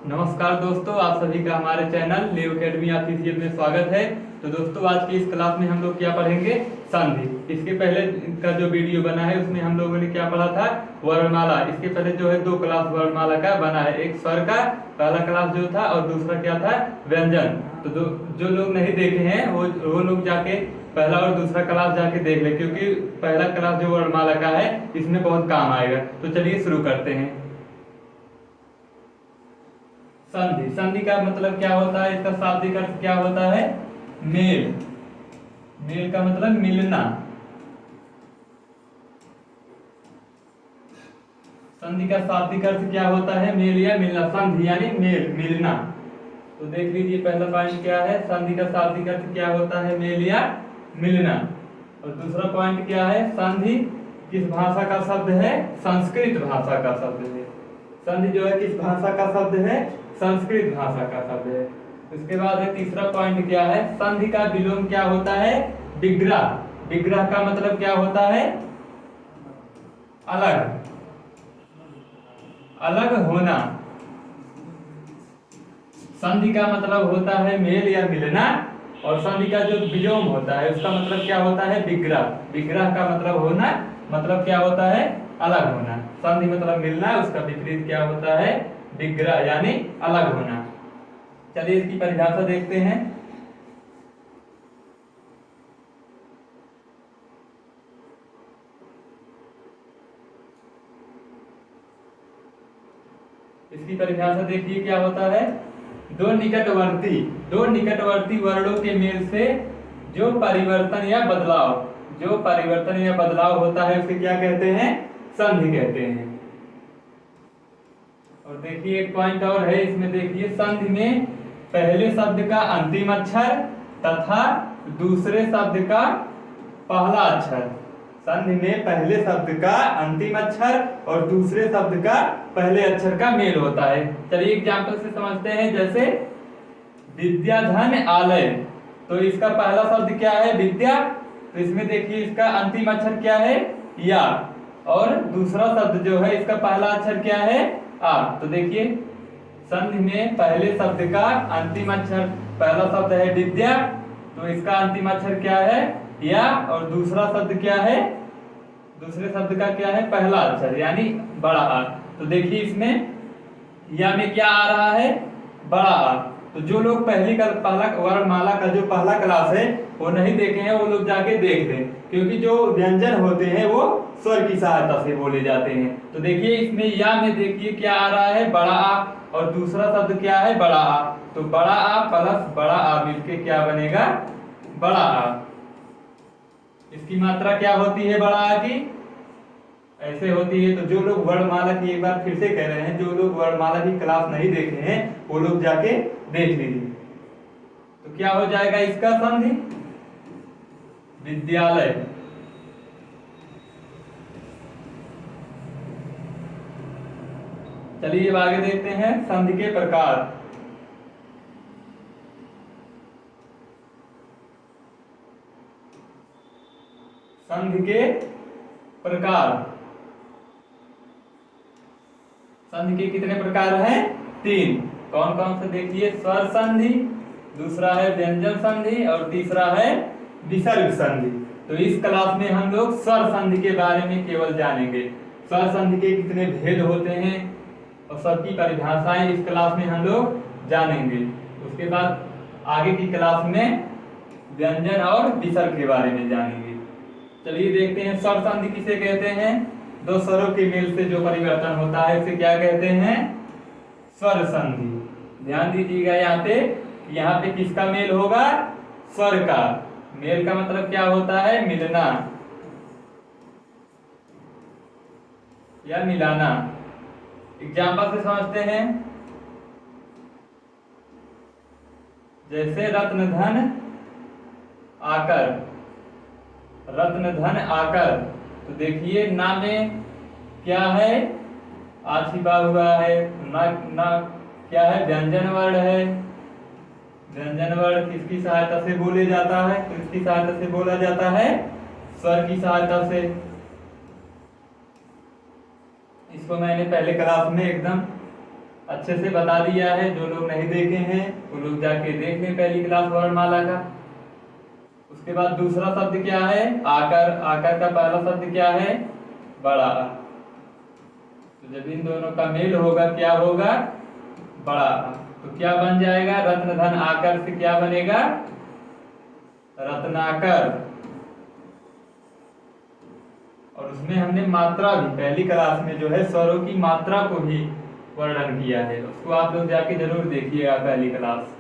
नमस्कार दोस्तों, आप सभी का हमारे चैनल लिव अकेडमी ऑफिशियल में स्वागत है। तो दोस्तों, आज की इस क्लास में हम लोग क्या पढ़ेंगे? संधि। इसके पहले का जो वीडियो बना है उसमें हम लोगों ने क्या पढ़ा था? वर्णमाला। इसके पहले जो है 2 क्लास वर्णमाला का बना है, एक स्वर का पहला क्लास जो था और दूसरा क्या था? व्यंजन। तो जो लोग नहीं देखे हैं वो लोग जाके पहला और दूसरा क्लास जाके देख ले, क्योंकि पहला क्लास जो वर्णमाला का है इसमें बहुत काम आएगा। तो चलिए शुरू करते हैं। संधि। संधि का मतलब क्या होता है? इसका शाब्दिक अर्थ क्या होता है? मेल। मेल का मतलब मिलना। संधि का शाब्दिक अर्थ क्या होता है? मेल या मिलना। संधि यानी मेल, मिलना। तो देख लीजिए पहला पॉइंट क्या है? संधि का शाब्दिक अर्थ क्या होता है? मेल या मिलना। और दूसरा पॉइंट क्या है? संधि किस भाषा का शब्द है? संस्कृत भाषा का शब्द है। संधि जो है किस भाषा का शब्द है? संस्कृत भाषा का शब्द है। उसके बाद है तीसरा पॉइंट क्या है? संधि का विलोम क्या होता है? विग्रह। विग्रह का मतलब क्या होता है? अलग, अलग होना। संधि का मतलब होता है मेल या मिलना, और संधि का जो विलोम होता है उसका मतलब क्या होता है? विग्रह। विग्रह का मतलब होना, मतलब क्या होता है? अलग होना। संधि मतलब मिलना, उसका विपरीत क्या होता है? विग्रह यानी अलग होना। चलिए इसकी परिभाषा देखते हैं। इसकी परिभाषा देखिए क्या होता है? दो निकटवर्ती वर्णों के मेल से जो परिवर्तन या बदलाव होता है उसे क्या कहते हैं? संधि कहते हैं। और देखिए एक पॉइंट और है इसमें, देखिए संधि में पहले शब्द का अंतिम अक्षर तथा दूसरे शब्द का पहला अक्षर। संधि में पहले शब्द का अंतिम अक्षर और दूसरे शब्द का पहले अक्षर का मेल होता है। चलिए एग्जाम्पल से समझते हैं। जैसे विद्याधन आलय, तो इसका पहला शब्द क्या है? विद्या। तो इसमें देखिए इसका अंतिम अक्षर क्या है? या। और दूसरा शब्द जो है इसका पहला अक्षर क्या है? आ। तो देखिए संधि में पहले शब्द का अंतिम अक्षर, पहला शब्द है विद्या, तो इसका अंतिम अक्षर क्या है? या। और दूसरा शब्द क्या है? दूसरे शब्द का क्या है? पहला अक्षर यानी बड़ा आ। तो देखिए इसमें या में क्या आ रहा है? बड़ा आ। तो जो लोग पहला वर्णमाला का जो पहला क्लास है वो नहीं देखे हैं वो लोग जाके देख लें, क्योंकि जो व्यंजन होते हैं वो स्वर की सहायता से बोले जाते हैं। तो देखिए इसमें या में देखिए क्या आ रहा है? बड़ा आ। और दूसरा शब्द क्या है? बड़ा आ। तो बड़ा आ प्लस बड़ा आ मिलके क्या बनेगा? बड़ा आ। इसकी मात्रा क्या होती है बड़ा आ की? ऐसे होती है। तो जो लोग वर्णमाला की, एक बार फिर से कह रहे हैं, जो लोग वर्णमाला की क्लास नहीं देखे हैं वो लोग जाके देख लीजिए। तो क्या हो जाएगा इसका? संधि विद्यालय। चलिए अब आगे देखते हैं संधि के प्रकार। संधि के प्रकार। संधि के कितने प्रकार हैं? 3। कौन कौन से? देखिए स्वर संधि, दूसरा है व्यंजन संधि और तीसरा है विसर्ग संधि। तो इस क्लास में हम लोग स्वर संधि के बारे में केवल जानेंगे। स्वर संधि के कितने भेद होते हैं और सबकी परिभाषाएं इस क्लास में हम लोग जानेंगे। उसके बाद आगे की क्लास में व्यंजन और विसर्ग के बारे में जानेंगे। चलिए देखते हैं स्वर संधि किसे कहते हैं? दो स्वरों के मेल से जो परिवर्तन होता है उसे क्या कहते हैं? स्वर संधि। ध्यान दीजिएगा यहाँ पे किसका मेल होगा? स्वर का। मेल का मतलब क्या होता है? मिलना या मिलाना। एग्जाम्पल से समझते हैं। जैसे रत्नधन आकर, रत्नधन आकर। तो देखिए ना में क्या है? आ छिपा हुआ है। ना क्या है? व्यंजन वर्ण है। व्यंजन वर्ण किसकी सहायता से बोले जाता है? तो इसकी सहायता से बोला जाता है स्वर की सहायता से। इसको मैंने पहले क्लास में एकदम अच्छे से बता दिया है। जो लोग नहीं देखे हैं वो लोग जाके देख लें पहली क्लास वर्णमाला का। उसके बाद दूसरा शब्द क्या है, आकर। आकर का पहला शब्द क्या है, बड़ा आ। तो जब इन दोनों का मेल होगा क्या होगा, बड़ा आ। तो क्या बन जाएगा, रत्न धन आकर से क्या बनेगा, रत्नाकर। और उसमें हमने मात्रा भी पहली क्लास में जो है स्वरों की मात्रा को भी वर्णन किया है, उसको आप लोग जाके जरूर देखिएगा पहली क्लास।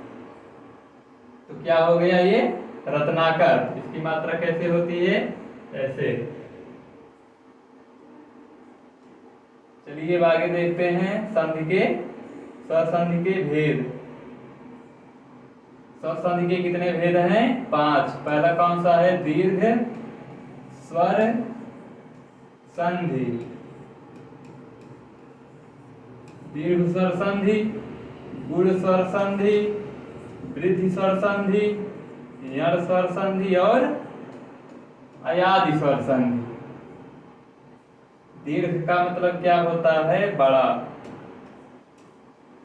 तो क्या हो गया ये रत्नाकर। इसकी मात्रा कैसे होती है, ऐसे। चलिए अब आगे देखते हैं संधि के, स्वर संधि के भेद। स्वर संधि के कितने भेद हैं, 5। पहला कौन सा है, दीर्घ स्वर संधि। दीर्घ स्वर संधि, गुण स्वर संधि, वृद्धि स्वर संधि, यण स्वर संधि और अयादि स्वर संधि। दीर्घ का मतलब क्या होता है, बड़ा।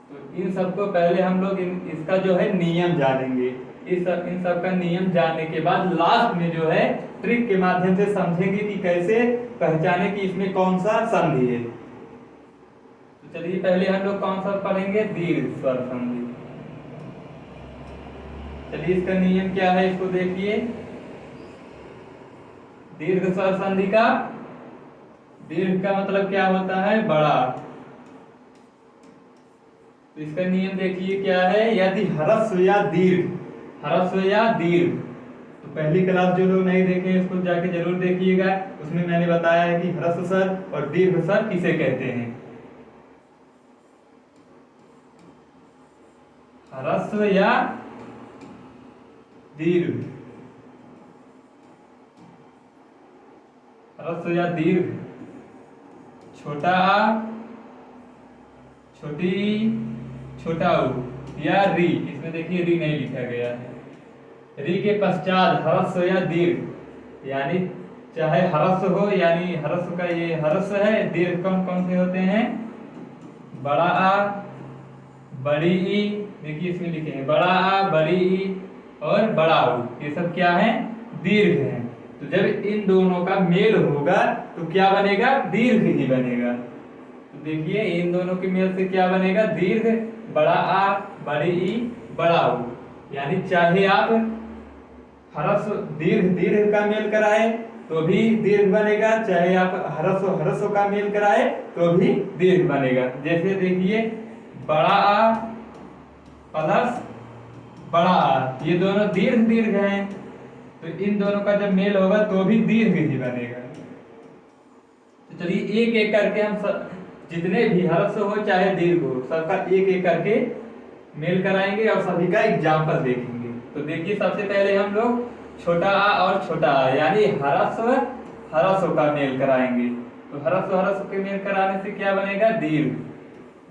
तो इन सबको पहले हम लोग इसका जो है नियम जानेंगे। इन सब का नियम जानने के बाद लास्ट में जो है ट्रिक के माध्यम से समझेंगे कि कैसे पहचाने कि इसमें कौन सा संधि है। तो चलिए पहले हम लोग कौन सा पढ़ेंगे, दीर्घ स्वर संधि। चलिए इसका नियम क्या है, इसको देखिए। दीर्घ स्वर संधि का, दीर्घ का मतलब क्या होता है, बड़ा। तो इसका नियम देखिए क्या है, यदि ह्रस्व या दीर्घ, ह्रस्व या दीर्घ। तो पहली क्लास जो लोग नहीं देखे इसको जाके जरूर देखिएगा, उसमें मैंने बताया है कि ह्रस्व स्वर और दीर्घ स्वर किसे कहते हैं। ह्रस्व या दीर्घ, ह्रस्व या दीर्घ, छोटा आ, छोटी ई, छोटा ऊ या री। इसमें देखिए री नहीं लिखा गया है। री के पश्चात ह्रस्व या दीर्घ, यानी चाहे ह्रस्व हो, यानी ह्रस्व का ये ह्रस्व है। दीर्घ कौन कौन से होते हैं, बड़ा आ, बड़ी ई, देखिए इसमें लिखे हैं बड़ा आ, बड़ी ई और बड़ा ऊ, ये सब क्या है, दीर्घ है। तो जब इन दोनों का मेल होगा तो क्या बनेगा, दीर्घ ही बनेगा। तो देखिए इन दोनों के मेल से क्या बनेगा, दीर्घ, बड़ा आ, बड़ी ई, बड़ा ऊ। यानी चाहे आप ह्रस्व दीर्घ दीर्घ का मेल कराए तो भी दीर्घ बनेगा, चाहे आप ह्रस्व ह्रस्व का मेल कराए तो भी दीर्घ बनेगा। जैसे देखिए बड़ा आ प्लस बड़ा आ, ये दोनों दीर्घ दीर्घ हैं, तो इन दोनों का जब मेल होगा तो भी दीर्घ ही बनेगा। तो चलिए एक एक करके हम जितने भी ह्रस्व हो चाहे दीर्घ हो सबका एक एक करके मेल कराएंगे और सभी का एग्जाम्पल देखेंगे। तो देखिए सबसे पहले हम लोग छोटा आ और छोटा आ यानी ह्रस्व ह्रस्व का मेल कराएंगे। तो ह्रस्व ह्रस्व के मेल कराने से क्या बनेगा, दीर्घ,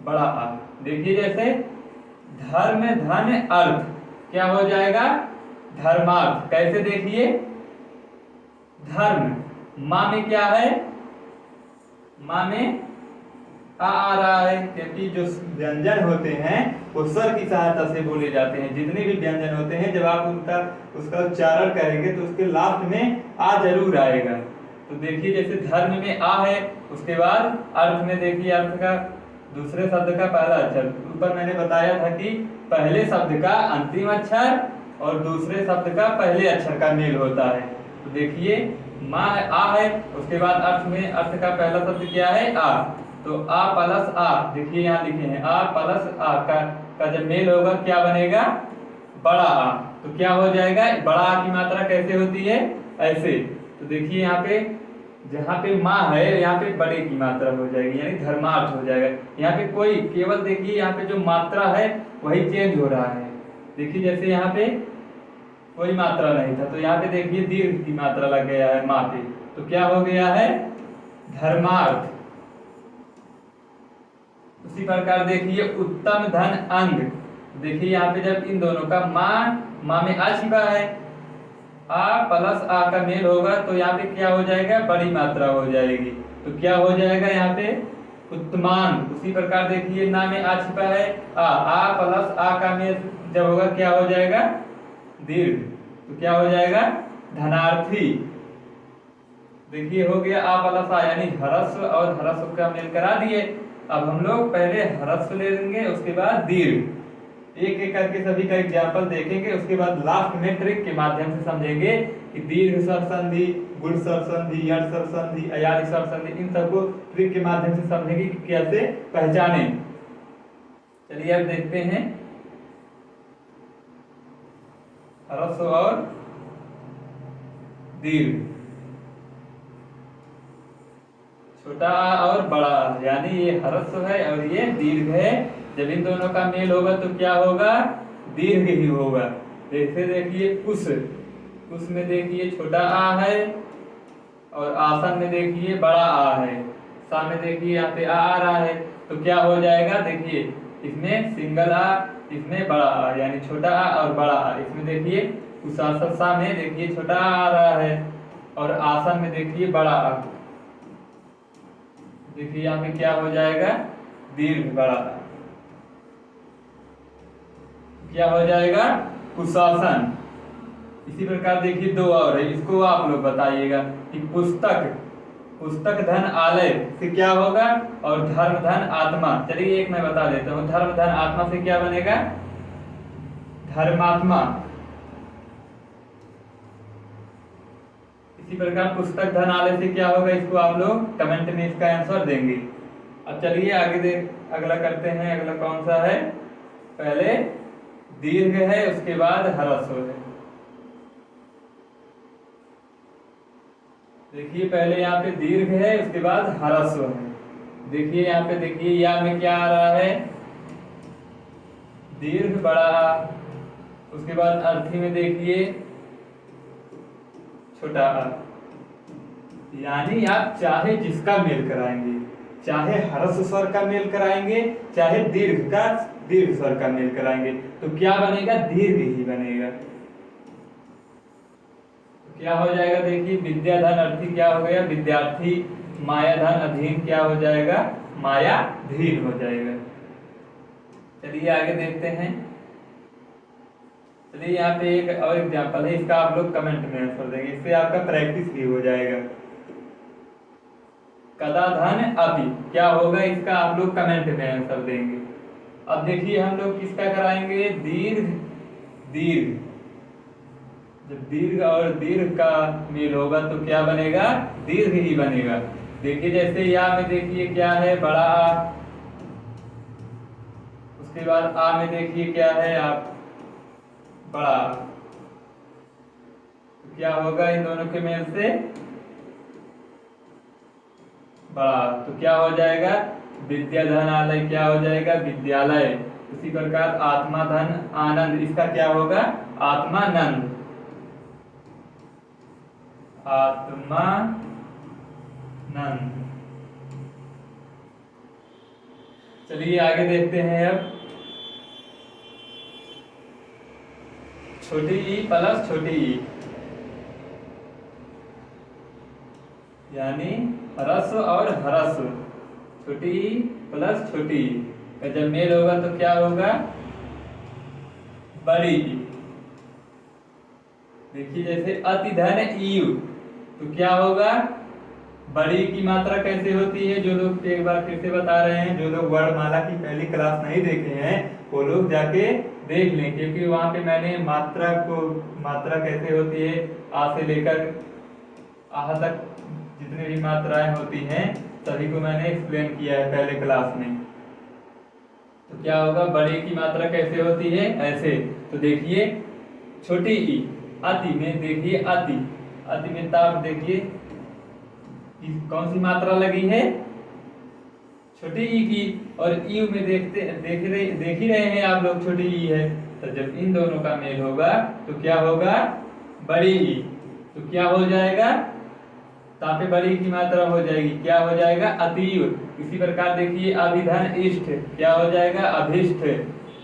बड़ा आ। देखिए जैसे धर्म धन अर्थ क्या हो जाएगा, धर्मार्थ। कैसे देखिए, धर्म माँ में क्या है, माँ में आ रहा है, क्योंकि जो व्यंजन होते हैं वो स्वर की सहायता से बोले जाते हैं। जितने भी व्यंजन होते हैं जब आप उसका उच्चारण करेंगे तो उसके लास्ट में आ जरूर आएगा। तो देखिए जैसे धर्म में आ है, उसके बाद अर्थ में देखिए अर्थ का दूसरे शब्द का पहला अक्षर। ऊपर मैंने बताया था कि पहले शब्द का अंतिम अक्षर और दूसरे शब्द का पहले अक्षर का मेल होता है। तो देखिए माँ आ है, उसके बाद अर्थ में अर्थ का पहला शब्द क्या है, आ। तो आ प्लस आ, देखिए यहाँ लिखे हैं आ प्लस आ का जब मेल होगा क्या बनेगा, बड़ा आ। तो क्या हो जाएगा, बड़ा आ की मात्रा कैसे होती है, ऐसे। तो देखिए यहाँ पे जहाँ पे माँ है यहाँ पे बड़े की मात्रा हो जाएगी, यानी धर्मार्थ हो जाएगा। यहाँ पे कोई केवल देखिए यहाँ पे जो मात्रा है वही चेंज हो रहा है। देखिए जैसे यहाँ पे कोई मात्रा नहीं था तो यहाँ पे देखिए दीर्घ की मात्रा लग गया है माँ पे, तो क्या हो गया है, धर्मार्थ। उसी प्रकार देखिए उत्तम धन अंग। देखिए यहाँ पे जब इन दोनों का माँ में आ छिपा है, आ प्लस आ का मेल होगा तो यहाँ पे क्या हो जाएगा, बड़ी मात्रा हो जाएगी। तो क्या हो जाएगा यहाँ पे उत्तमान। उसी प्रकार देखिए ना में आ छिपा है, आ प्लस आ का मेल जब होगा क्या हो जाएगा, दीर्घ। तो क्या हो जाएगा, धनार्थी। देखिए हो गया आ प्लस आ, यानी ह्रस्व और ह्रस्व का मेल करा दिए। अब हम लोग पहले ह्रस्व ले लेंगे, उसके बाद दीर्घ। एक एक करके सभी का एग्जाम्पल देखेंगे, उसके बाद लास्ट में ट्रिक के माध्यम से समझेंगे कि दीर्घ स्वर संधि, गुण स्वर संधि, यण स्वर संधि, अयादि स्वर संधि, इन सबको ट्रिक के माध्यम से समझेंगे कि कैसे पहचाने। चलिए अब देखते हैं ह्रस्व और दीर्घ। छोटा आ और बड़ा आ, यानी ये ह्रस्व है और ये दीर्घ है। जब इन दोनों का मेल होगा तो क्या होगा, दीर्घ ही होगा। जैसे देखिए कुश, कुश में देखिए छोटा आ है और आसन में देखिए बड़ा आ है। सा में देखिए यहाँ पे आ रहा है, तो क्या हो जाएगा, देखिए इसमें सिंगल आ, इसमें बड़ा आ, यानी छोटा आ और बड़ा आ। इसमें देखिए कुशासन सा में देखिए छोटा आ रहा है और आसन में देखिए बड़ा आ। देखिए यहाँ पे क्या हो जाएगा, दीर्घ बड़ा। क्या हो जाएगा, कुशासन। इसी प्रकार देखिए दो और है, इसको आप लोग बताइएगा कि पुस्तक, पुस्तक धन आलय से क्या होगा, और धर्म धन आत्मा। चलिए एक मैं बता देता हूँ, धर्म धन आत्मा से क्या बनेगा, धर्मात्मा। इसी प्रकार पुस्तक धन आलय से क्या होगा, इसको आप लोग कमेंट में इसका आंसर देंगे। अब चलिए आगे देख, अगला करते हैं। अगला कौन सा है, पहले दीर्घ है उसके बाद ह्रस्व है। देखिए पहले यहाँ पे दीर्घ है उसके बाद ह्रस्व है। देखिए यहाँ पे देखिए या में क्या आ रहा है, दीर्घ बड़ा, उसके बाद अर्थी में देखिए छोटा आ। यानी आप चाहे जिसका मेल कराएंगे, चाहे ह्रस्व स्वर का मेल कराएंगे, चाहे दीर्घ स्वर का मेल कराएंगे, तो क्या बनेगा, दीर्घ ही बनेगा। तो क्या हो जाएगा, देखिए विद्याधन अर्थी क्या हो गया, विद्यार्थी। मायाधन अधीन क्या हो जाएगा, मायाधीन हो जाएगा। चलिए आगे देखते हैं। चलिए यहाँ पे एक और एग्जाम्पल है, इसका आप लोग कमेंट में आंसर देंगे, इससे आपका प्रैक्टिस भी हो जाएगा। कदा धन अति क्या होगा, इसका आप लोग कमेंट में आंसर देंगे। अब देखिए हम लोग किसका कराएंगे, दीर्घ दीर्घ। जब दीर्घ और दीर्घ का मेल होगा तो क्या बनेगा, दीर्घ ही बनेगा। देखिए जैसे या में देखिए क्या है, बड़ा आ, उसके बाद आ में देखिए क्या है, आप बड़ा। तो क्या होगा, इन दोनों के मेल से बड़ा। तो क्या हो जाएगा, विद्याधन आलय क्या हो जाएगा, विद्यालय। उसी प्रकार आत्मा धन आनंद, इसका क्या होगा, आत्मानंद। आत्मानंद। चलिए आगे देखते हैं। अब छोटी ई प्लस छोटी ई, यानी ह्रस्व और ह्रस्व। छोटी ई प्लस छोटी ई का जब मेल होगा तो क्या होगा, बड़ी ई। देखिए जैसे अति धन ईयु, तो क्या होगा, बड़ी की मात्रा कैसे होती है, जो लोग एक बार फिर से बता रहे हैं, जो लोग वर्णमाला की पहली क्लास नहीं देखे हैं वो लोग जाके देख लें, क्योंकि वहां पे मैंने मात्रा कैसे होती है, आ से लेकर आह तक जितनी भी मात्राएं होती हैं सभी को मैंने एक्सप्लेन किया है पहले क्लास में। तो क्या होगा, बड़ी की मात्रा कैसे होती है, ऐसे। तो देखिए छोटी ई, अति में देखिए अति, अति में ताप देखिए कौन सी मात्रा लगी है, छोटी ई की, और यू में देख ही रहे हैं आप लोग, छोटी ई है। तो जब इन दोनों का मेल होगा तो क्या होगा, बड़ी ई। तो क्या हो जाएगा, तापे बड़ी की मात्रा हो जाएगी, क्या हो जाएगा, अतियुत। इसी प्रकार देखिए अभिधन इष्ट क्या हो जाएगा, अभिष्ट।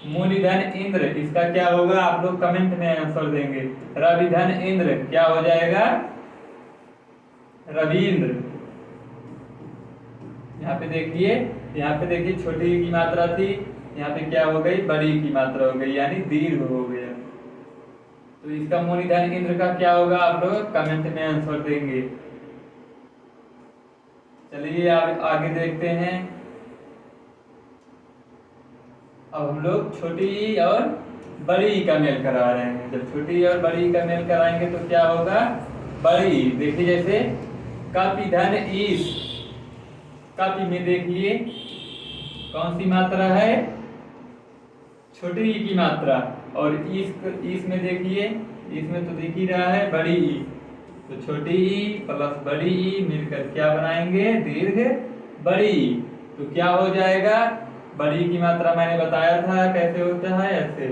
मूलिधन इंद्र, इसका क्या होगा, आप लोग कमेंट में आंसर देंगे। रविधन इंद्र क्या हो जाएगा, रविंद्र। यहाँ पे देखिए छोटी की मात्रा थी, यहाँ पे क्या हो गई, बड़ी की मात्रा हो गई, यानी दीर्घ हो गया। तो इसका मूलधन इंद्र का क्या होगा, आप लोग कमेंट में आंसर देंगे। चलिए आगे देखते हैं। अब हम लोग छोटी ई और बड़ी ई का मेल करा रहे हैं। जब छोटी ई और बड़ी ई का मेल कराएंगे तो क्या होगा, बड़ी ई। देखिए जैसे कपि धन ईस, कपि में देखिए कौन सी मात्रा है, छोटी ई की मात्रा, और इस में देखिए, इसमें तो दिख ही रहा है बड़ी ई। तो छोटी ई प्लस बड़ी ई मिलकर क्या बनाएंगे, दीर्घ बड़ी ई। तो क्या हो जाएगा, बड़ी की मात्रा मैंने बताया था कैसे होता है, ऐसे।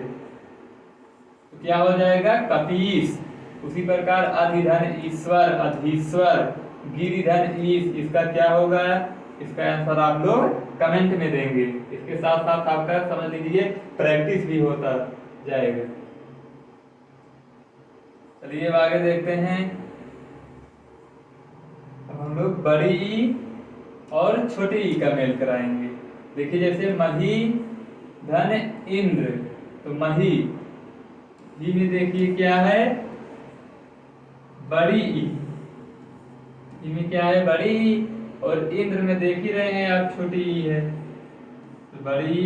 तो क्या हो जाएगा, कपीस। उसी प्रकार अधिधन ईश्वर, अधीश्वर, गिरिधन ईश, इसका क्या होगा, इसका आंसर आप लोग कमेंट में देंगे। इसके साथ साथ आपका समझ लीजिए प्रैक्टिस भी होता जाएगा। चलिए अब आगे देखते हैं। अब हम लोग बड़ी ई और छोटी ई का मेल कराएंगे। देखिए जैसे मही धन इंद्र, तो मही ई में देखिए क्या है, बड़ी ई में क्या है, बड़ी ई, और इंद्र में देख ही रहे हैं आप छोटी ई है। तो बड़ी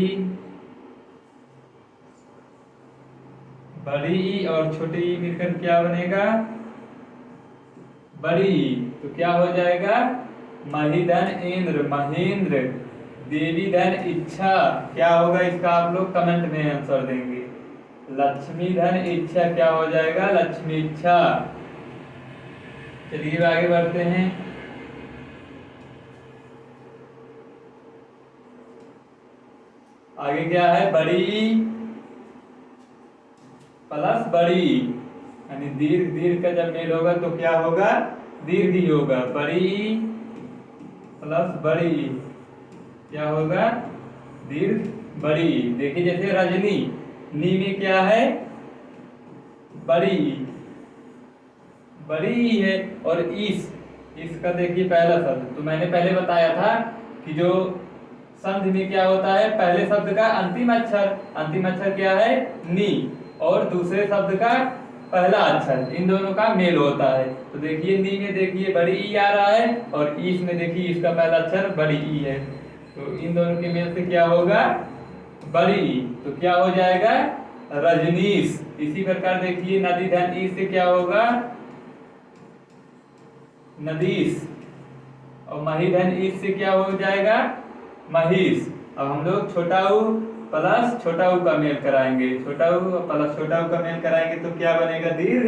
ई और छोटी ई मिलकर क्या बनेगा, बड़ी ई। तो क्या हो जाएगा, महिधन इंद्र, महेंद्र, देवी धन इच्छा, क्या होगा इसका आप लोग कमेंट में आंसर देंगे। लक्ष्मी धन इच्छा क्या हो जाएगा, लक्ष्मी इच्छा। चलिए आगे बढ़ते हैं। आगे क्या है, बड़ी प्लस बड़ी, यानी दीर्घ का जब मेल होगा तो क्या होगा, दीर्घ ही होगा। बड़ी प्लस बड़ी क्या होगा, दीर्घ बड़ी। देखिए जैसे रजनी, नी में क्या है, बड़ी है, और इसका देखिए पहला शब्द, तो मैंने पहले बताया था कि जो संधि में क्या होता है, पहले शब्द का अंतिम अक्षर क्या है, नी, और दूसरे शब्द का पहला अक्षर, इन दोनों का मेल होता है। तो देखिए नी में देखिए बड़ी ई आ रहा है, और इस में देखिए इसका पहला अक्षर बड़ी ई है। तो इन दोनों के मेल से क्या होगा, बड़ी ई। तो क्या हो जाएगा, रजनीश। इसी प्रकार देखिए नदी धन ई से क्या होगा, नदीश, और मही धन ई से क्या हो जाएगा, महिष। अब हम लोग छोटा ऊ प्लस छोटा ऊ का मेल कराएंगे, छोटा ऊ प्लस छोटा ऊ का मेल कराएंगे तो क्या बनेगा, दीर्घ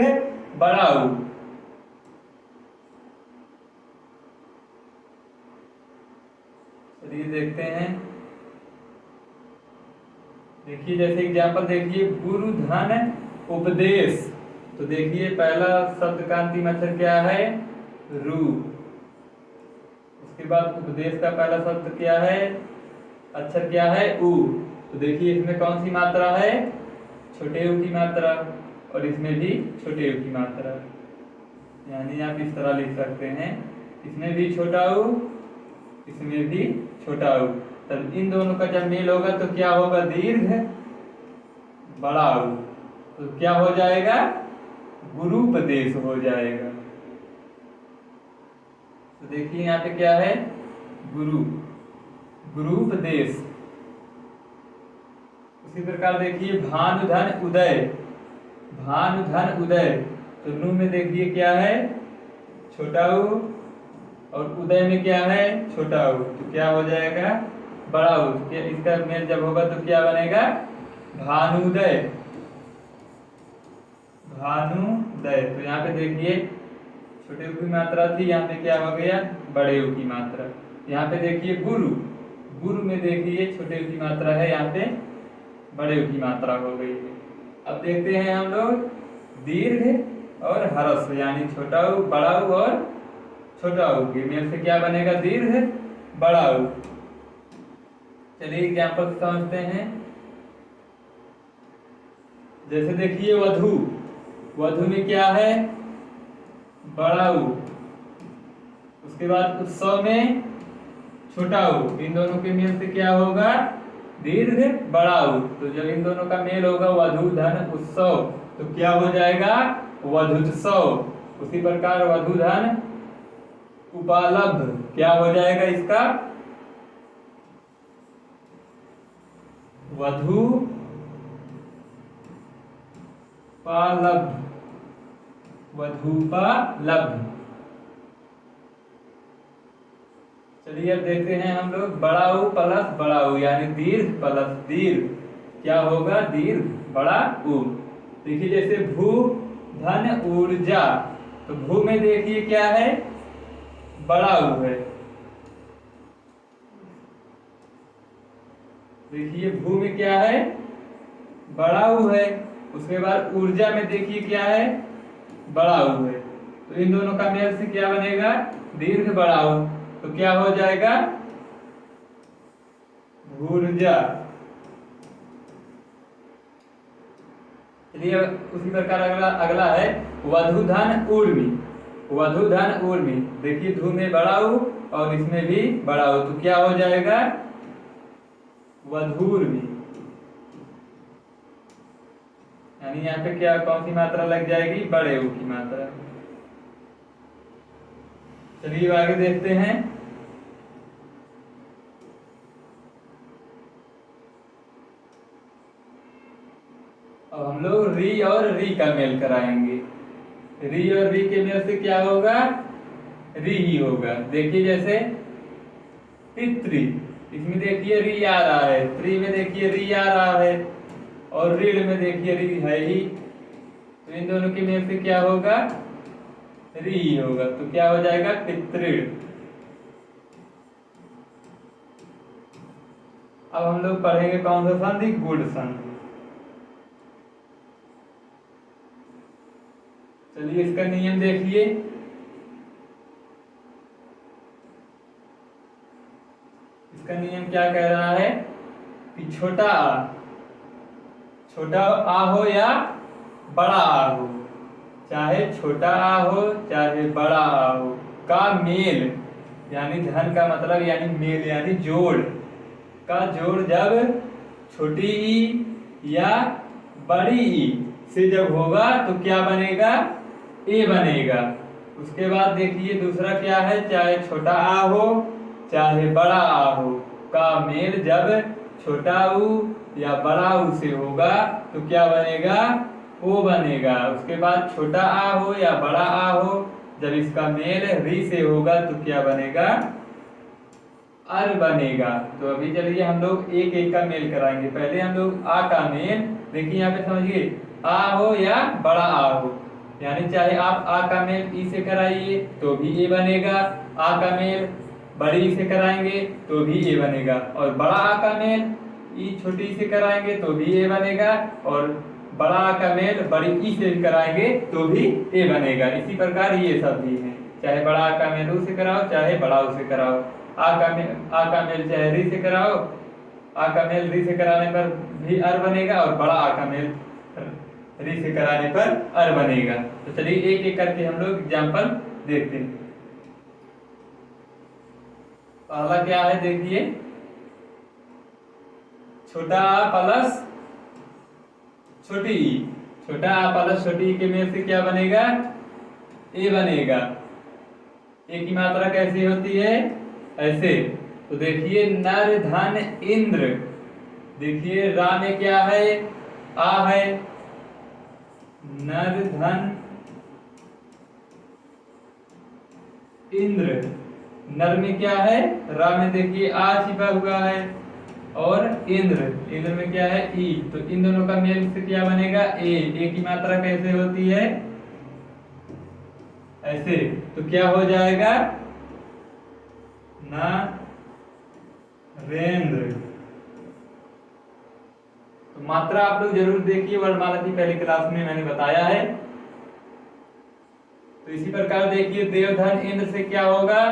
बड़ा ऊ। चलिए देखते हैं। देखिए जैसे एग्जाम्पल देखिए, गुरु धन उपदेश, तो देखिए पहला शब्द का अंतिम अक्षर क्या है, रू। उसके बाद उपदेश का पहला शब्द क्या है, अक्षर क्या है, उ। तो देखिए इसमें कौन सी मात्रा है, छोटे ऊ की मात्रा, और इसमें भी छोटे ऊ की मात्रा, यानी आप इस तरह लिख सकते हैं, इसमें भी छोटा ऊ, इसमें भी छोटा ऊ। तब इन दोनों का जब मेल होगा तो क्या होगा, दीर्घ बड़ा ऊ। तो क्या हो जाएगा, गुरुपदेश हो जाएगा। तो देखिए यहाँ पे क्या है, गुरुपदेश। उसी प्रकार देखिए भानुधन उदय, तो नू में देखिए क्या है, छोटा ऊ, और उदय में क्या है, छोटा ऊ। तो क्या हो जाएगा, बड़ा ऊ। इसका मेल जब होगा तो क्या बनेगा, भानुदय। तो यहाँ पे देखिए छोटे ऊ की मात्रा थी, यहाँ पे क्या हो गया, बड़े ऊ की मात्रा। यहाँ पे देखिए गुरु में देखिए छोटे ऊ की मात्रा है, यहाँ पे बड़े ऊ की मात्रा हो गई है। अब देखते हैं हम लोग दीर्घ और ह्रस्व, यानी छोटा ऊ, बड़ा ऊ और छोटा ऊ के मेल से क्या बनेगा, दीर्घ बड़ा ऊ। चलिए एग्जाम्पल समझते हैं। जैसे देखिए वधु में क्या है, बड़ा ऊ। उसके बाद उत्सव में छोटा ऊ, इन दोनों के मेल से क्या होगा? दीर्घ बड़ा ऊ। तो जब इन दोनों का मेल होगा वधु धन उत्सव, तो क्या हो जाएगा? वधुत्सव। उसी प्रकार वधु धन उपालब्ध, क्या हो जाएगा इसका? वधु पालब्ध, वधूपालब्ध। चलिए अब देखते हैं हम लोग बड़ा ऊ प्लस बड़ा ऊ, यानी दीर्घ प्लस दीर्घ, क्या होगा? दीर्घ बड़ा ऊ। देखिए जैसे भू धन ऊर्जा, तो भू में देखिए क्या है? बड़ा ऊ है। देखिए भू में क्या है? बड़ा ऊ है। उसके बाद ऊर्जा में देखिए क्या है? बड़ा ऊ है। तो इन दोनों का मेल से क्या बनेगा? दीर्घ बड़ा ऊ। तो क्या हो जाएगा? ऊर्जा। चलिए उसी प्रकार अगला अगला है वधुधन ऊर्मी। वधुधन ऊर्मी, देखिए धू में बड़ा ऊ और इसमें भी बड़ा ऊ, तो क्या हो जाएगा? वधूर्मी। यानी यहाँ पे क्या, कौन सी मात्रा लग जाएगी? बड़े ऊ की मात्रा। चलिए आगे देखते हैं। अब हम लोग री और री का मेल कराएंगे। री और री के मेल से क्या होगा? री ही होगा। देखिए जैसे पितृ, इसमें देखिए री आ रहा है, त्रि में देखिए री आ रहा है, और ऋण में देखिए री है ही। तो इन दोनों के मेल से क्या होगा? री ही होगा। तो क्या हो जाएगा? पितृ। अब हम लोग पढ़ेंगे कौन सा संधि? गुण संधि। चलिए इसका नियम देखिए। इसका नियम क्या कह रहा है कि छोटा आ हो या बड़ा आ हो, चाहे छोटा आ हो चाहे बड़ा आ हो, का मेल, यानी धन का मतलब यानी मेल यानी जोड़, का जोड़ जब छोटी ई या बड़ी ई से जब होगा तो क्या बनेगा? ए बनेगा। उसके बाद देखिए दूसरा क्या है? चाहे छोटा आ हो चाहे बड़ा आ हो, का मेल जब छोटा ऊ या बड़ा ऊ से होगा तो क्या बनेगा? ओ बनेगा। उसके बाद छोटा आ हो या बड़ा आ हो, जब इसका मेल री से होगा तो क्या बनेगा? अर बनेगा। तो अभी चलिए हम लोग एक एक का मेल कराएंगे। पहले हम लोग आ का मेल, देखिए यहाँ पे समझिए, आ हो या बड़ा आ हो, यानी चाहे आप आ का मेल ई से कराइए तो भी ए बनेगा, आ का मेल बड़ी से कराएंगे तो भी ए बनेगा, और बड़ा आ का मेल ई छोटी से कराएंगे तो भी ए बनेगा, और बड़ा आ का मेल बड़ी ई से कराएंगे तो भी ए बनेगा। इसी प्रकार ये सब भी है, चाहे बड़ा आ का मेल ऊ से कराओ चाहे बड़ा ऊ से कराओ, आ का मेल चाहे री से कराओ, आ का मेल री से कराने पर भी अर बनेगा, और बड़ा आ का मेल री से कराने पर अर बनेगा। तो चलिए एक एक करके हम लोग एग्जाम्पल देखते हैं। पहला क्या है देखिए, छोटा आ प्लस छोटी ई, छोटा आ प्लस छोटी ई के मेल से क्या बनेगा? ए बनेगा। ए की मात्रा कैसी होती है? ऐसे। तो देखिए नर धन इंद्र, देखिए रा में क्या है? आ है, नर धन इंद्र, नर में क्या है? रा में देखिए आ छिपा हुआ है, और इंद्र में क्या है? ई। तो इन दोनों का मेल से क्या बनेगा? ए की मात्रा कैसे होती है? ऐसे। तो क्या हो जाएगा? नरेंद्र। तो मात्रा आप लोग जरूर देखिए, वर्णमाला की पहली क्लास में मैंने बताया है। तो इसी प्रकार देखिए देवधन इंद्र से क्या होगा?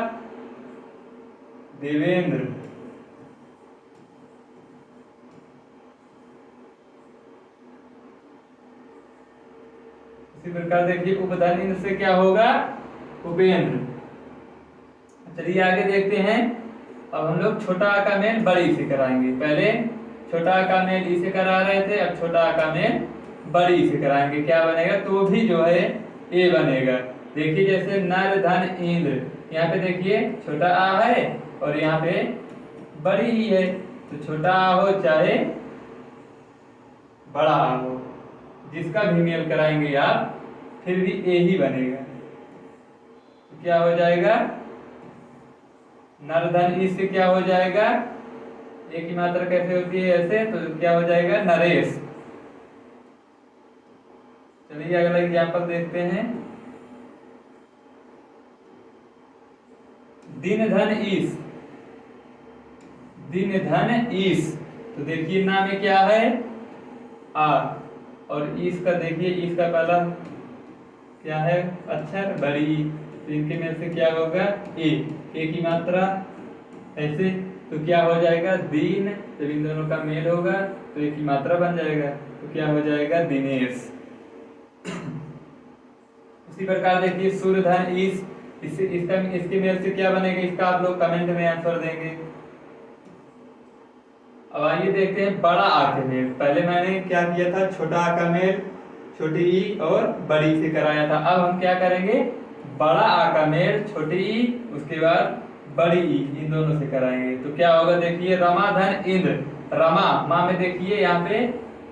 देवेंद्र। इसी प्रकार देखिए उपधन इंद्र से क्या होगा? उपेंद्र। चलिए आगे देखते हैं। अब हम लोग छोटा आ का मेल बड़ी से कराएंगे। पहले छोटा आ का मेल ई से करा रहे थे, अब छोटा आ का मेल बड़ी से कराएंगे। क्या बनेगा? तो भी जो है ए बनेगा। देखिए जैसे नर धन इंद्र, यहाँ पे देखिए छोटा आ है और यहाँ पे बड़ी ही है, तो छोटा आ हो चाहे बड़ा आ हो, जिसका भी मेल कराएंगे आप फिर भी ए ही बनेगा। तो क्या हो जाएगा? नर धन ई से क्या हो जाएगा? ए की मात्रा कैसे होती है? ऐसे, तो क्या हो जाएगा? नरेश। चलिए अगला एग्जाम्पल देखते हैं। दिन धन ईश, दिन धन ईश, तो देखिए ना में क्या है? आ, और ईश का देखिए, ईश का पहला क्या है अक्षर? बड़ी। तो इनके में से क्या होगा? ए की मात्रा ऐसे, तो क्या हो जाएगा? दिन। जब इन दोनों का मेल होगा तो ए की मात्रा बन जाएगा, तो क्या हो जाएगा? दिनेश। उसी प्रकार देखिए सूर्य धन ईश, इसके मेल से क्या बनेगा? इसका आप लोग कमेंट में आंसर देंगे। अब आइए देखते हैं बड़ा आ के मेल। पहले मैंने क्या किया था? छोटा आ का मेल छोटी ई और बड़ी से कराया था। अब हम क्या करेंगे? बड़ा आ का मेल छोटी ई, उसके बाद बड़ी ई, इन दोनों से कराएंगे। तो क्या होगा? देखिए रमा धन इंद्र, रमा माँ में देखिए यहाँ पे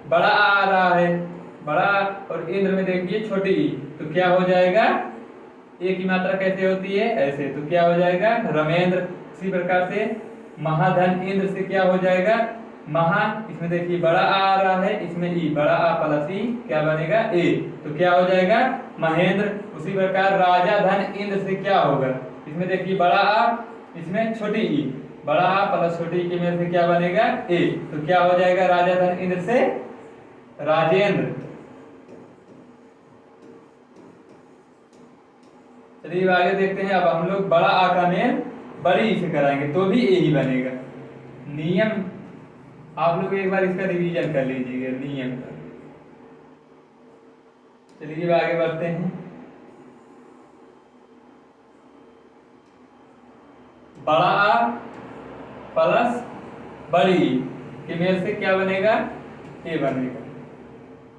बड़ा आ रहा है, बड़ा, और इंद्र में देखिए छोटी ई, तो क्या हो जाएगा? ए की मात्रा कैसे होती है? ऐसे, तो क्या हो जाएगा? रमेंद्र। उसी प्रकार से महाधन इंद्र से क्या हो जाएगा? महा, इसमें देखिए बड़ा आ रहा है, इसमें ई, बड़ा आ प्लस ई क्या बनेगा? ए, तो क्या हो जाएगा? महेंद्र। उसी प्रकार राजा धन इंद्र से क्या होगा? इसमें देखिए बड़ा आ, इसमें छोटी ई, बड़ा आ प्लस छोटी ई के में से क्या बनेगा? ए, तो क्या हो जाएगा? राजा धन इंद्र से राजेंद्र। चलिए आगे देखते हैं। अब हम लोग बड़ा आ का मेल बड़ी से कराएंगे, तो भी ए ही बनेगा। नियम आप लोग एक बार इसका रिवीजन कर लीजिएगा, नियम का। चलिए आगे बढ़ते हैं। बड़ा आ प्लस बड़ी के मेल से क्या बनेगा? ए बनेगा।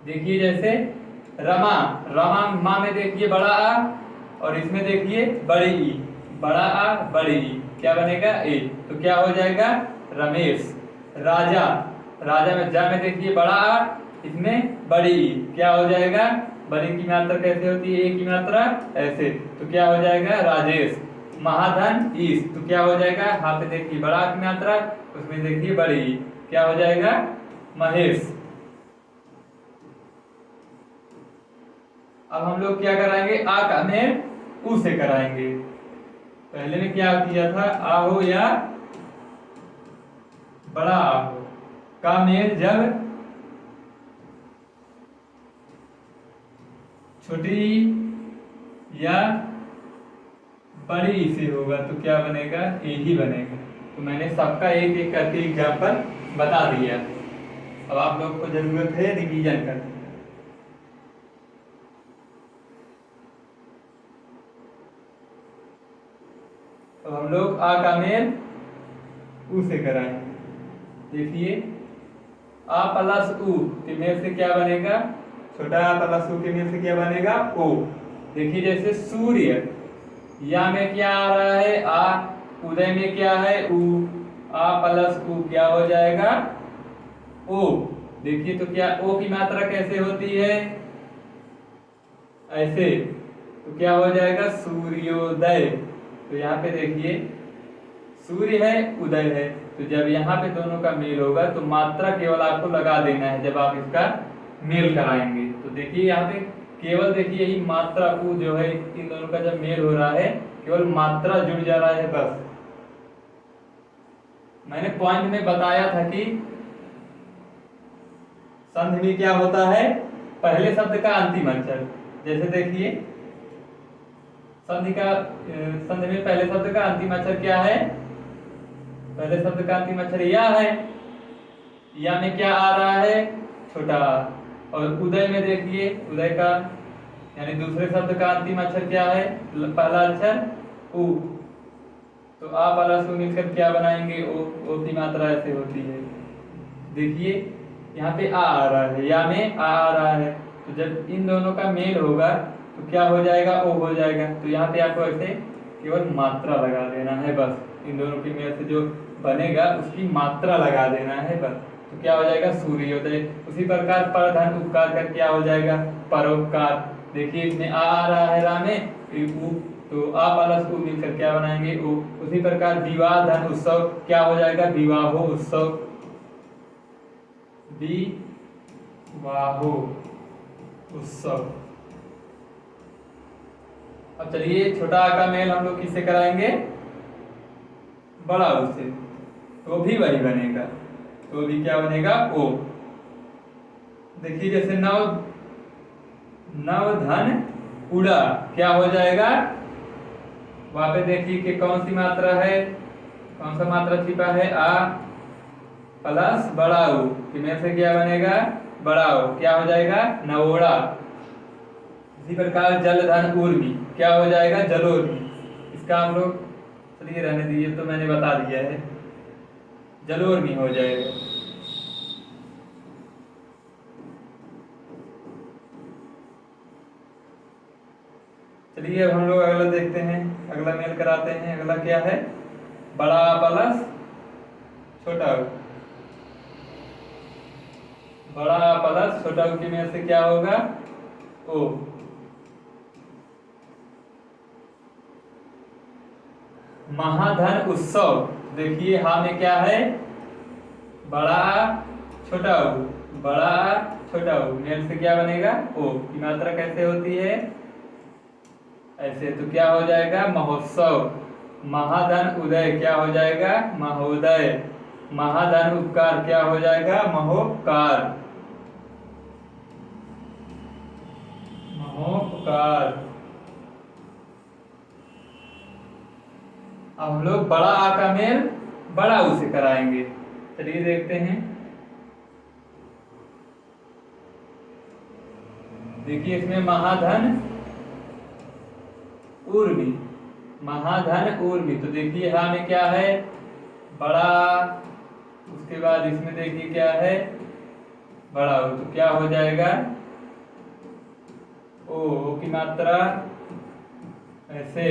देखिए जैसे रमा, रमा माँ में देखिए बड़ा आ और इसमें देखिए बड़ी ई, बड़ा आ बड़ी ई, क्या बनेगा? ए, तो क्या हो जाएगा? रमेश। राजा, राजा में जा में देखिए बड़ा आ, इसमें बड़ी ई, क्या हो जाएगा? बड़ी की मात्रा कैसे होती है? ए की मात्रा ऐसे, तो क्या हो जाएगा? राजेश। महाधन ईश, तो क्या हो जाएगा? यहाँ पे देखिए बड़ा की मात्रा, उसमें देखिए बड़ी ई, क्या हो जाएगा? महेश। अब हम लोग क्या कराएंगे? आ का मेल ऊ से कराएंगे। पहले में क्या किया था? आ हो या बड़ा आ हो का मेल जब छोटी या बड़ी से होगा तो क्या बनेगा? ए ही बनेगा। तो मैंने सबका एक एक करके एग्जाम्पल बता दिया। अब आप लोग को जरूरत है रिवीजन करने। तो हम लोग आ का मेल ऊ से कराएंगे। देखिए आ प्लस ऊ के मेल से क्या बनेगा? छोटा आ प्लस ऊ के मेल से क्या बनेगा? ओ। देखिए जैसे सूर्य, या में क्या आ रहा है? आ, उदय में क्या है? ऊ, आ प्लस ऊ क्या हो जाएगा? ओ। देखिए तो क्या ओ की मात्रा कैसे होती है? ऐसे, तो क्या हो जाएगा? सूर्योदय। तो यहाँ पे देखिए सूर्य है उदय है, तो जब यहाँ पे दोनों का मेल होगा तो मात्रा केवल आपको लगा देना है जब आप इसका मेल कराएंगे। तो देखिए यहाँ पे केवल देखिए यही मात्रा को जो है इन दोनों का जब मेल हो रहा है केवल मात्रा जुड़ जा रहा है बस। मैंने पॉइंट में बताया था कि संधि में क्या होता है? पहले शब्द का अंतिम अक्षर। जैसे देखिए संधि में पहले शब्द का अंतिम अक्षर क्या है? पहले शब्द का अंतिम अक्षर या है, या में क्या आ रहा है? छोटा। और उदय में देखिए उदय का यानी दूसरे शब्द का अंतिम अक्षर क्या है? पहला अक्षर उ। तो आ प्लस उ मिलकर क्या बनाएंगे, ओ की मात्रा ऐसे होती है। देखिए यहाँ पे आ रहा है, या में आ रहा है, तो जब इन दोनों का मेल होगा तो क्या हो जाएगा, ओ हो जाएगा। तो यहाँ पे आपको ऐसे केवल मात्रा लगा देना है बस, इन दोनों के मेल से जो बनेगा उसकी मात्रा लगा देना है बस, तो क्या हो जाएगा, सूर्योदय। उसी प्रकार पर धन उपकार का क्या हो जाएगा, परोपकार। देखिए इसमें आ रहा है रा में उ, तो आ प्लस उ मिलकर क्या बनाएंगे, ओ। उसी प्रकार विवाह धन उत्सव क्या हो जाएगा, विवाहो उत्सव, विवाहो उत्सव। अब चलिए छोटा आ का मेल हम लोग किससे कराएंगे, बड़ा उ से, तो भी वही बनेगा, तो भी क्या बनेगा, ओ। देखिए जैसे नव, नव धन उड़ा क्या हो जाएगा, वहां पे देखिए कि कौन सी मात्रा है, कौन सा मात्रा छिपा है, आ प्लस बड़ा उ कि में से क्या बनेगा, बड़ा उ, क्या हो जाएगा, नवोड़ा। इसी प्रकार जल धन उर्मी क्या हो जाएगा, जलोर्मी। इसका हम लोग चलिए रहने दीजिए, तो मैंने बता दिया है, जलोर्मी हो जाएगा। चलिए अब हम लोग अगला देखते हैं, अगला मेल कराते हैं। अगला क्या है, बड़ा प्लस छोटा उ, बड़ा प्लस छोटा उ की मेल से क्या होगा, ओ। महाधन उत्सव, देखिए हा में क्या है, बड़ा छोटा उ, बड़ा छोटा उ, मेल से क्या बनेगा, ओ की मात्रा कैसे होती है, ऐसे, तो क्या हो जाएगा, महोत्सव। महाधन उदय क्या हो जाएगा, महोदय। महाधन उपकार क्या हो जाएगा, महोपकार, महोपकार। अब हम लोग बड़ा आ का मेल बड़ा उ से कराएंगे। चलिए देखते हैं, देखिए इसमें महाधन उर्मी, महाधन उर्मी, तो देखिए हा में क्या है, बड़ा, उसके बाद इसमें देखिए क्या है, बड़ा उ, तो क्या हो जाएगा, ओ की मात्रा ऐसे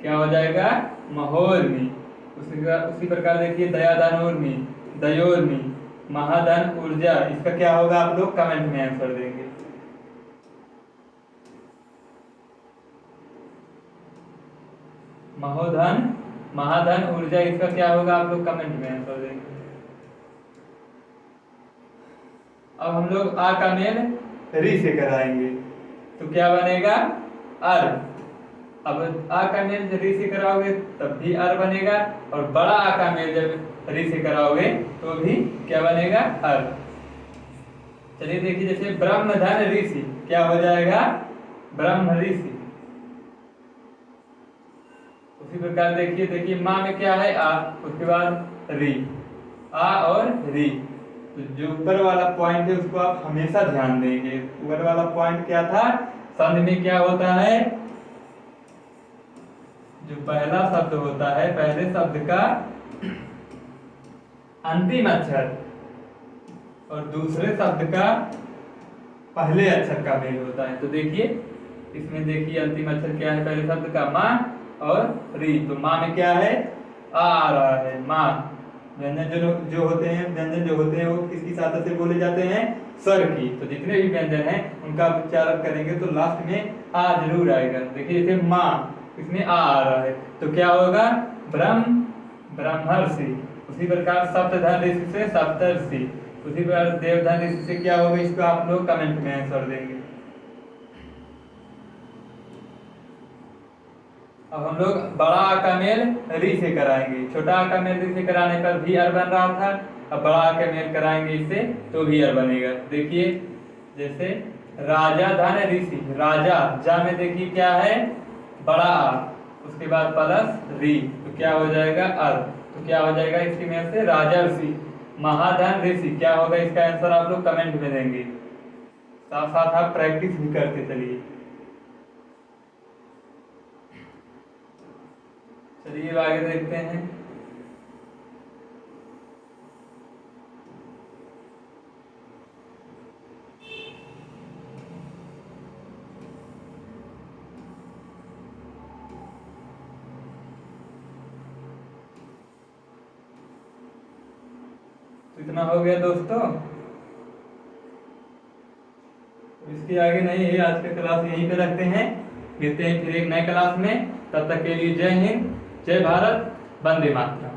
क्या हो जाएगा, महोर्मी। उसी प्रकार देखिए दयाधन उर्मी, दयोर्मी, महाधन ऊर्जा। इसका क्या होगा, आप लोग कमेंट में आंसर देंगे। महोधन, महाधन ऊर्जा, इसका क्या होगा, आप लोग कमेंट में आंसर देंगे। अब हम लोग आ का मेल री से कराएंगे, तो क्या बनेगा, अर। अब आ का मेल जब री से कराओगे तब भी अर बनेगा, और बड़ा आ का मेल जब री से कराओगे तो भी क्या बनेगा, अर। चलिए देखिए जैसे ब्रह्मधन ऋषि क्या हो जाएगा, ब्रह्म ऋषि। उसी प्रकार देखिए माँ में क्या है, आ, उसके बाद री, आ और री। तो जो ऊपर वाला पॉइंट है उसको आप हमेशा ध्यान देंगे। ऊपर वाला पॉइंट क्या था, संधि में क्या होता है, जो पहला शब्द होता है, पहले शब्द का अंतिम अक्षर और दूसरे शब्द का पहले अक्षर का मेल होता है। तो देखिए इसमें देखिए अंतिम अक्षर क्या है, पहले शब्द का माँ और री। तो माँ में क्या है, आ रहा है, माँ। व्यंजन जो होते हैं, व्यंजन जो होते हैं वो किसकी सहायता से बोले जाते हैं, स्वर की। तो जितने भी व्यंजन हैं उनका उच्चारण करेंगे तो लास्ट में आ जरूर आएगा। देखिए जैसे माँ, इसमें आ रहा है तो क्या होगा, ब्रह्म, ब्रह्मर्षि। उसी प्रकार सप्तधन ऋषि से सप्तर्षि। उसी प्रकार देवधन ऋषि से क्या होगा, इसको आप लोग कमेंट में आंसर देंगे। अब हम लोग बड़ा आ का मेल री से कराएंगे। छोटा आ का मेल री से कराने पर भी अर बन रहा था, अब बड़ा आ का मेल कराएंगे इससे तो भी अर बनेगा। देखिए जैसे राजा धन ऋषि, राजा जा में देखिए क्या है, बड़ा आ, उसके बाद प्लस री, तो क्या हो जाएगा, अर। तो क्या हो जाएगा इसकी मेल से, राजर्षि। महाधन ऋषि क्या होगा, इसका आंसर आप लोग कमेंट में देंगे, साथ साथ आप प्रैक्टिस भी करते चलिए। चलिए आगे देखते हैं। तो इतना हो गया दोस्तों। इसके आगे नहीं है, आज का क्लास यहीं पे रखते हैं। मिलते हैं फिर एक नए क्लास में। तब तक के लिए जय हिंद, जय भारत, वंदे मातरम।